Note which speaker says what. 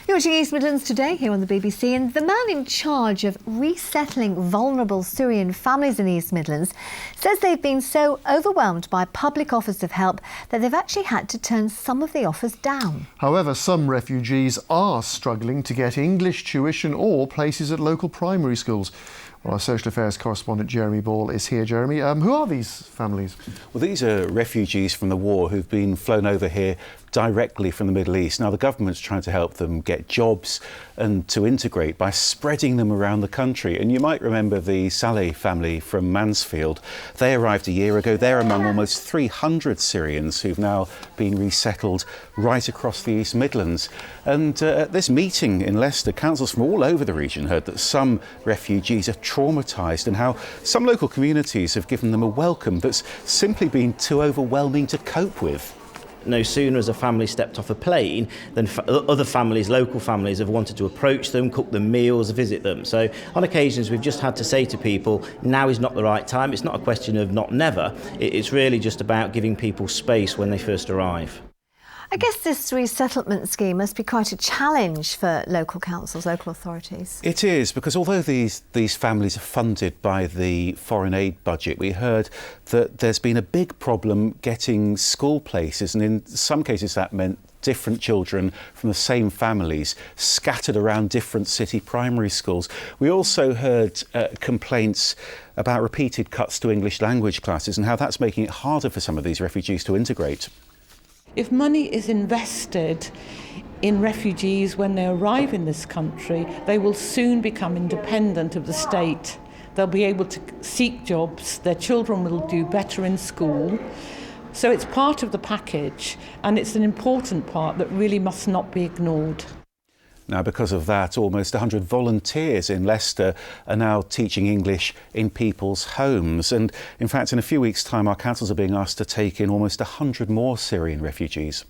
Speaker 1: You're watching East Midlands today here on the BBC, and the man in charge of resettling vulnerable Syrian families in the East Midlands says they've been so overwhelmed by public offers of help that they've actually had to turn some of the offers down.
Speaker 2: However, some refugees are struggling to get English tuition or places at local primary schools. Well, our social affairs correspondent Jeremy Ball is here. Jeremy, who are these families?
Speaker 3: Well, these are refugees from the war who've been flown over here directly from the Middle East. Now, the government's trying to help them get jobs and to integrate by spreading them around the country. And you might remember the Saleh family from Mansfield. They arrived a year ago. They're among almost 300 Syrians who've now been resettled right across the East Midlands. And at this meeting in Leicester, councils from all over the region heard that some refugees are traumatised and how some local communities have given them a welcome that's simply been too overwhelming to cope with.
Speaker 4: No sooner has a family stepped off a plane than other families, local families, have wanted to approach them, cook them meals, visit them. So on occasions we've just had to say to people, now is not the right time. It's not a question of not never. It's really just about giving people space when they first arrive.
Speaker 1: I guess this resettlement scheme must be quite a challenge for local councils, local authorities.
Speaker 3: It is, because although these families are funded by the foreign aid budget, we heard that there's been a big problem getting school places, and in some cases that meant different children from the same families scattered around different city primary schools. We also heard complaints about repeated cuts to English language classes and how that's making it harder for some of these refugees to integrate.
Speaker 5: If money is invested in refugees when they arrive in this country, they will soon become independent of the state. They'll be able to seek jobs, their children will do better in school. So it's part of the package, and it's an important part that really must not be ignored.
Speaker 3: Now, because of that, almost 100 volunteers in Leicester are now teaching English in people's homes. And in fact, in a few weeks' time, our councils are being asked to take in almost 100 more Syrian refugees.